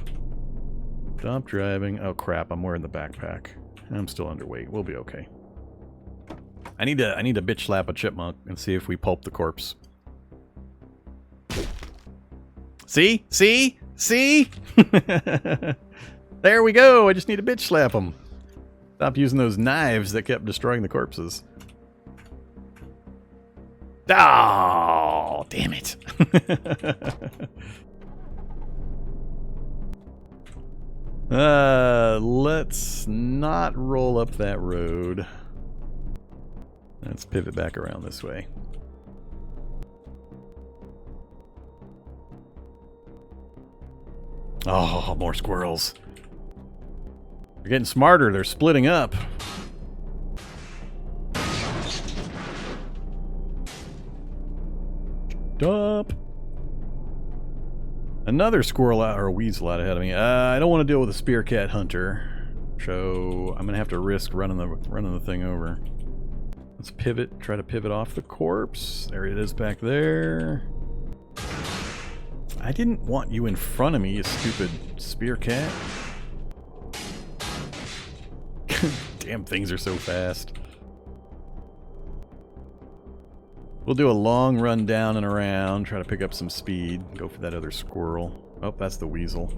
Stop driving. Oh crap, I'm wearing the backpack. I'm still underweight. We'll be okay. I need to bitch slap a chipmunk and see if we pulp the corpse. See? See? See? There we go. I just need to bitch slap him. Stop using those knives that kept destroying the corpses. Oh, damn it. Let's not roll up that road. Let's pivot back around this way. Oh, more squirrels. They're getting smarter. They're splitting up. Stop. Another squirrel out, or a weasel out ahead of me. I don't want to deal with a spear cat hunter, so I'm gonna have to risk running the thing over. Let's pivot. Try to pivot off the corpse. There it is back there. I didn't want you in front of me, you stupid spear cat. Damn, things are so fast. We'll do a long run down and around, try to pick up some speed, go for that other squirrel. Oh, that's the weasel.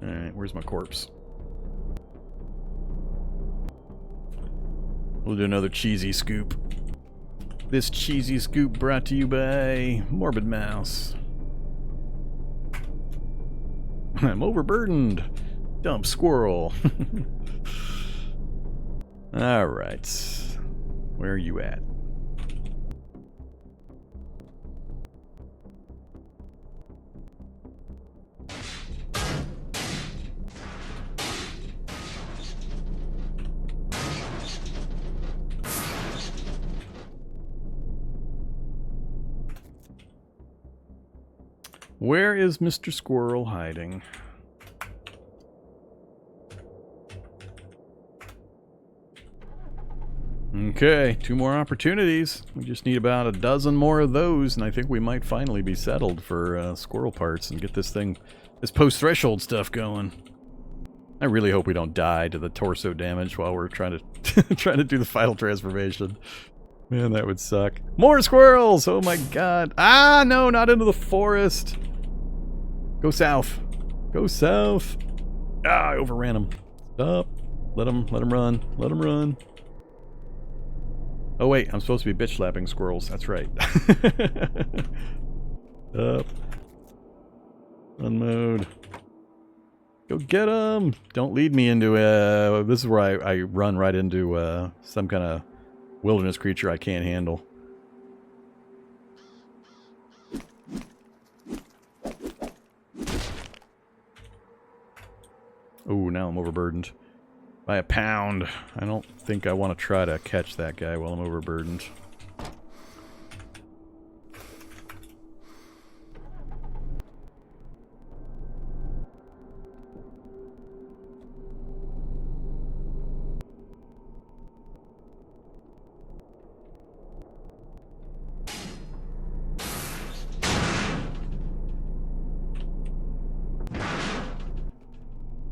Alright, where's my corpse? We'll do another cheesy scoop. This cheesy scoop brought to you by Morbid Mouse. I'm overburdened. Dump squirrel. Alright. Where are you at? Where is Mr. Squirrel hiding? Okay, 2 more opportunities. We just need about a dozen more of those, and I think we might finally be settled for squirrel parts and get this post-threshold stuff going. I really hope we don't die to the torso damage while we're trying to trying to do the final transformation. Man, that would suck. More squirrels! Oh my god. Ah, no, not into the forest. Go south. Go south. Ah, I overran him. Stop. Let him run. Let him run. Oh wait, I'm supposed to be bitch slapping squirrels. That's right. Up. Unmode. Go get him! Don't lead me into this is where I run right into some kind of wilderness creature I can't handle. Oh, now I'm overburdened. By a pound. I don't think I want to try to catch that guy while I'm overburdened.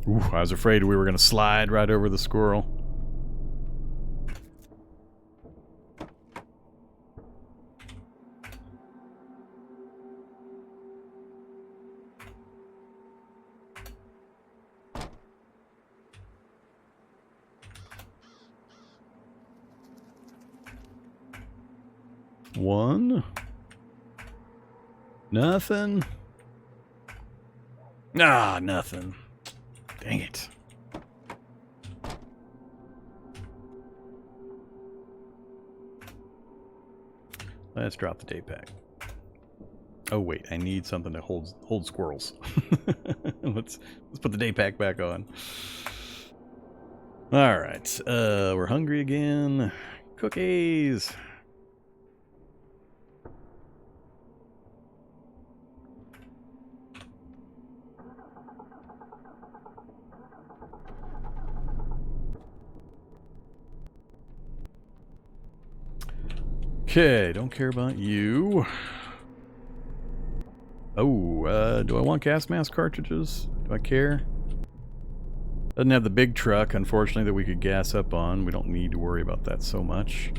Ooh, I was afraid we were going to slide right over the squirrel. One. Nothing. Ah, nothing. Dang it. Let's drop the day pack. Oh wait, I need something to hold squirrels. let's put the day pack back on. All right, we're hungry again. Cookies. Okay, don't care about you. Oh, do I want gas mask cartridges? Do I care? Doesn't have the big truck, unfortunately, that we could gas up on. We don't need to worry about that so much.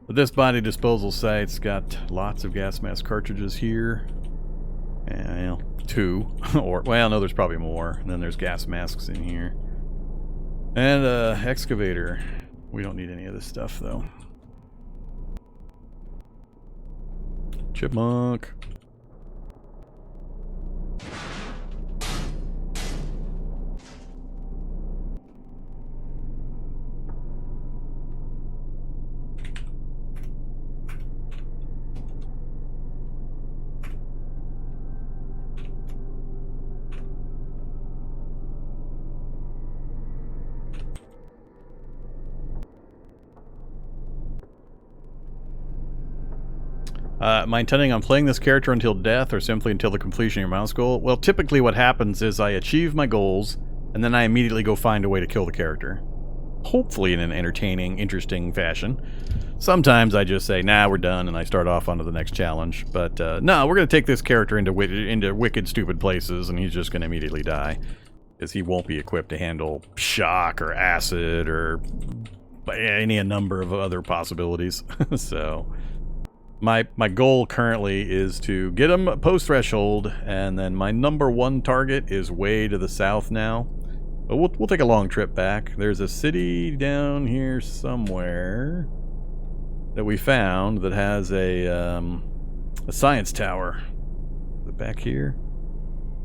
But this body disposal site's got lots of gas mask cartridges here. And, well, 2. Or, well, no, there's probably more. And then there's gas masks in here. And, excavator. We don't need any of this stuff, though. Chipmunk. Am I intending on playing this character until death or simply until the completion of your mouse goal? Well, typically what happens is I achieve my goals, and then I immediately go find a way to kill the character. Hopefully in an entertaining, interesting fashion. Sometimes I just say, nah, we're done, and I start off onto the next challenge. But no, we're going to take this character into wicked, stupid places, and he's just going to immediately die. Because he won't be equipped to handle shock or acid or any number of other possibilities. So my goal currently is to get him post-threshold, and then my #1 target is way to the south now. But we'll take a long trip back. There's a city down here somewhere that we found that has a science tower. Is it back here?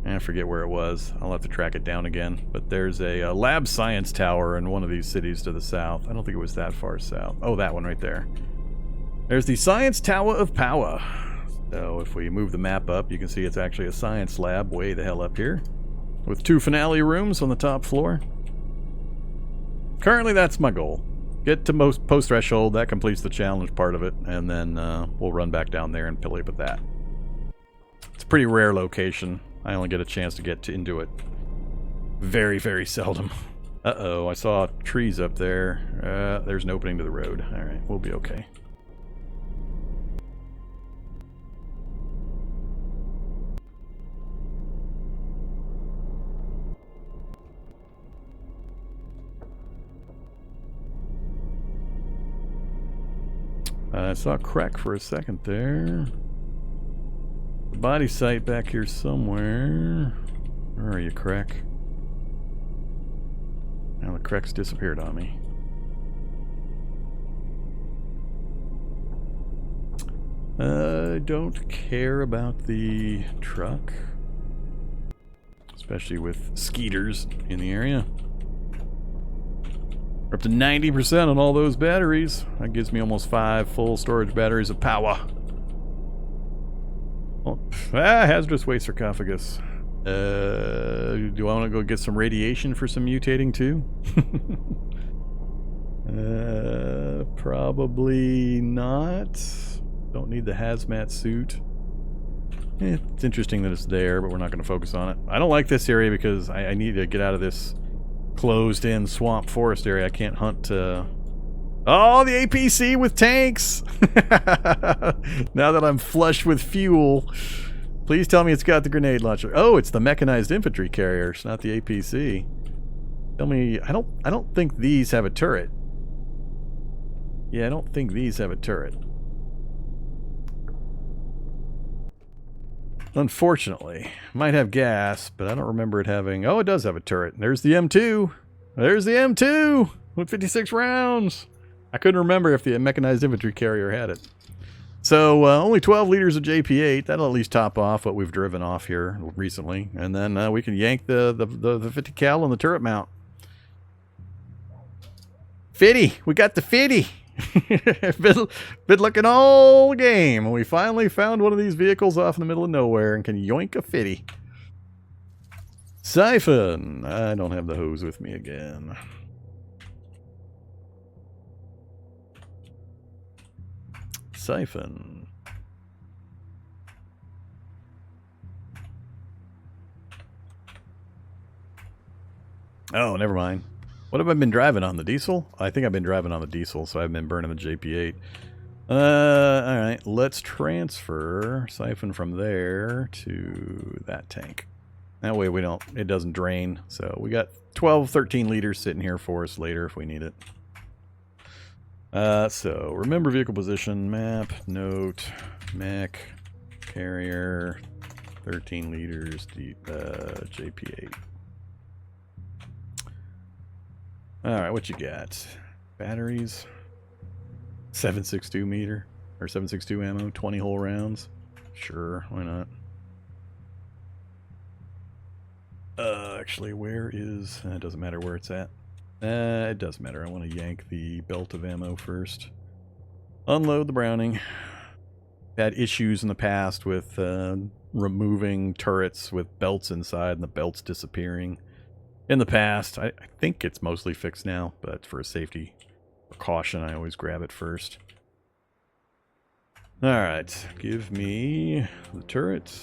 I forget where it was. I'll have to track it down again. But there's a lab science tower in one of these cities to the south. I don't think it was that far south. Oh, that one right there. There's the Science Tower of Power. So if we move the map up, you can see it's actually a science lab way the hell up here, with 2 finale rooms on the top floor. Currently, that's my goal. Get to post-threshold, that completes the challenge part of it, and then we'll run back down there and play with that. It's a pretty rare location. I only get a chance to get into it very, very seldom. Uh-oh, I saw trees up there. There's an opening to the road. Alright, we'll be okay. I saw a crack for a second there. The body site back here somewhere. Where are you, crack? Now the crack's disappeared on me. I don't care about the truck, especially with skeeters in the area. We're up to 90% on all those batteries. That gives me almost 5 full storage batteries of power. Oh, hazardous waste sarcophagus. Do I want to go get some radiation for some mutating too? Probably not. Don't need the hazmat suit. It's interesting that it's there, but we're not going to focus on it. I don't like this area because I need to get out of this closed-in swamp forest area. I can't hunt. Oh, the APC with tanks! Now that I'm flush with fuel, please tell me it's got the grenade launcher. Oh, it's the mechanized infantry carrier. It's not the APC. Tell me, I don't think these have a turret. Yeah, I don't think these have a turret. Unfortunately. Might have gas, but I don't remember it having... Oh, it does have a turret. There's the M2. There's the M2 with 56 rounds. I couldn't remember if the mechanized infantry carrier had it. So, only 12 liters of JP8. That'll at least top off what we've driven off here recently. And then we can yank the 50 cal on the turret mount. 50! We got the 50! been looking all game. We finally found one of these vehicles off in the middle of nowhere and can yoink a 50. Siphon. I don't have the hose with me again. Siphon. Oh, never mind. What have I been driving on? The diesel? I think I've been driving on the diesel, so I've been burning the JP8. Alright, let's transfer Siphon from there to that tank. That way it doesn't drain. So we got 12, 13 liters sitting here for us later if we need it. So remember vehicle position, map, note, mech, carrier, 13 liters, JP8. Alright, what you got? Batteries, 7.62 meter, or 7.62 ammo, 20 whole rounds. Sure, why not? Actually, where is... it doesn't matter where it's at. It does matter. I want to yank the belt of ammo first. Unload the Browning. Had issues in the past with removing turrets with belts inside and the belts disappearing. In the past, I think it's mostly fixed now, but for a safety precaution, I always grab it first. Alright, give me the turret.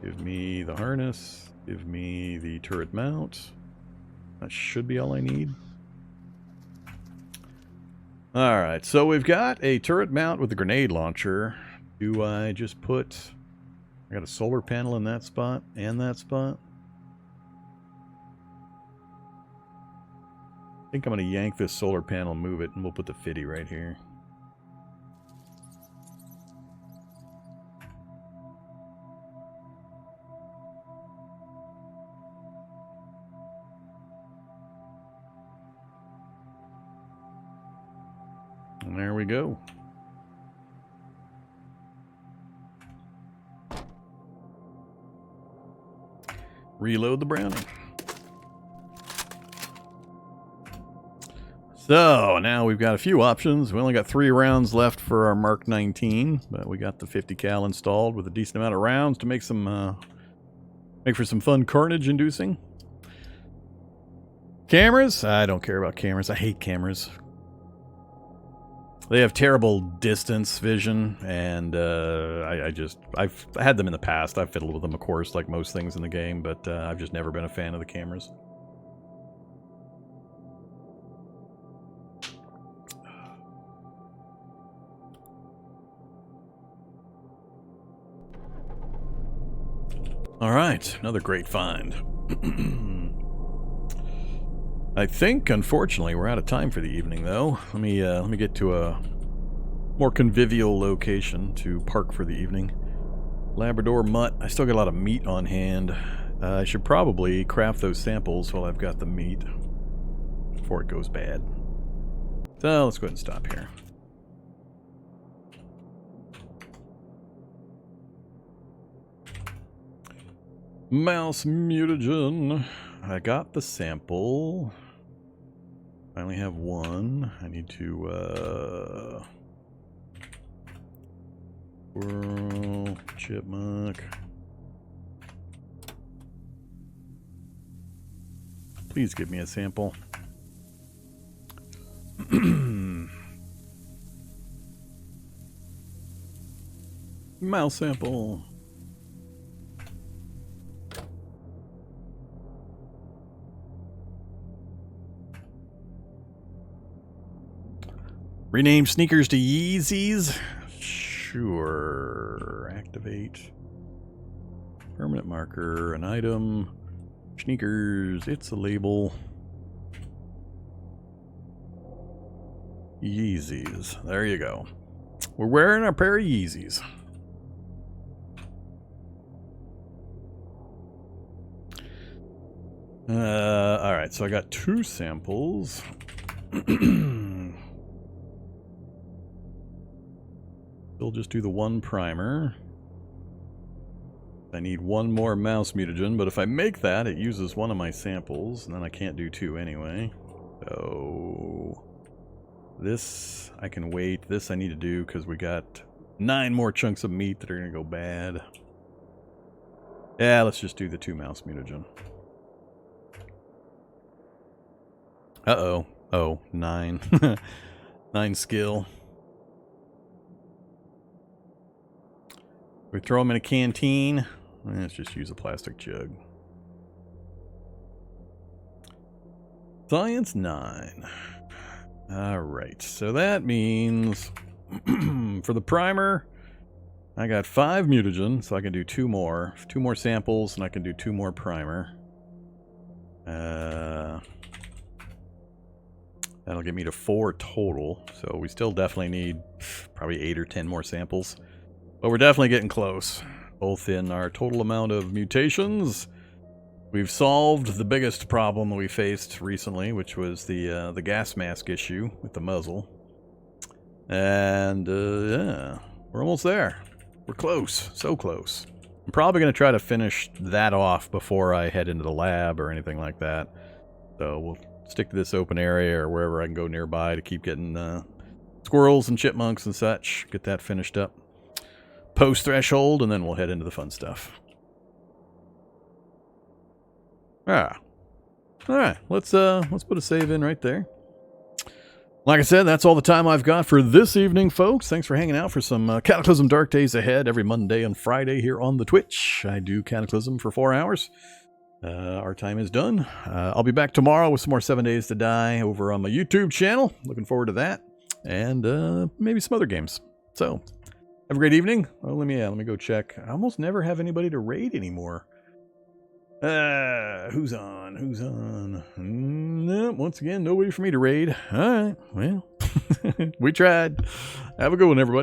Give me the harness. Give me the turret mount. That should be all I need. Alright, so we've got a turret mount with a grenade launcher. Do I just put... I got a solar panel in that spot and that spot. I think I'm going to yank this solar panel, move it, and we'll put the fitty right here. And there we go. Reload the Browning. So, now we've got a few options. We only got 3 rounds left for our Mark 19, but we got the 50 cal installed with a decent amount of rounds to make some make for some fun carnage inducing. Cameras? I don't care about cameras. I hate cameras. They have terrible distance vision, and I've had them in the past. I've fiddled with them, of course, like most things in the game, but I've just never been a fan of the cameras. All right, another great find. I think, unfortunately, we're out of time for the evening, though. Let me get to a more convivial location to park for the evening. Labrador mutt. I still got a lot of meat on hand. I should probably craft those samples while I've got the meat before it goes bad. So let's go ahead and stop here. Mouse Mutagen. I got the sample. I only have one. I need to, squirrel, chipmunk. Please give me a sample. Mouse sample. Rename sneakers to Yeezys? Sure. Activate. Permanent marker, an item. Sneakers, it's a label. Yeezys. There you go. We're wearing a pair of Yeezys. Alright, so I got 2 samples. We'll just do the 1 primer. I need 1 more mouse mutagen, but if I make that, it uses 1 of my samples, and then I can't do 2 anyway. So this I can wait. This I need to do because we got 9 more chunks of meat that are going to go bad. Yeah, let's just do the 2 mouse mutagen. Uh-oh. Oh, 9. 9 skill. We throw them in a canteen. Let's just use a plastic jug. Science 9. Alright, so that means for the primer, I got 5 mutagen, so I can do 2 more. 2 more samples, and I can do 2 more primer. That'll get me to 4 total, so we still definitely need probably 8 or 10 more samples. But we're definitely getting close, both in our total amount of mutations. We've solved the biggest problem we faced recently, which was the gas mask issue with the muzzle. And yeah, we're almost there. We're close, so close. I'm probably going to try to finish that off before I head into the lab or anything like that. So we'll stick to this open area or wherever I can go nearby to keep getting squirrels and chipmunks and such. Get that finished up. Post-threshold, and then we'll head into the fun stuff. Ah. Alright, let's put a save in right there. Like I said, that's all the time I've got for this evening, folks. Thanks for hanging out for some Cataclysm Dark Days ahead every Monday and Friday here on the Twitch. I do Cataclysm for 4 hours. Our time is done. I'll be back tomorrow with some more 7 Days to Die over on my YouTube channel. Looking forward to that. And maybe some other games. So, have a great evening. Oh, let me go check. I almost never have anybody to raid anymore. Who's on? No, once again, nobody for me to raid. All right, well, we tried. Have a good one, everybody.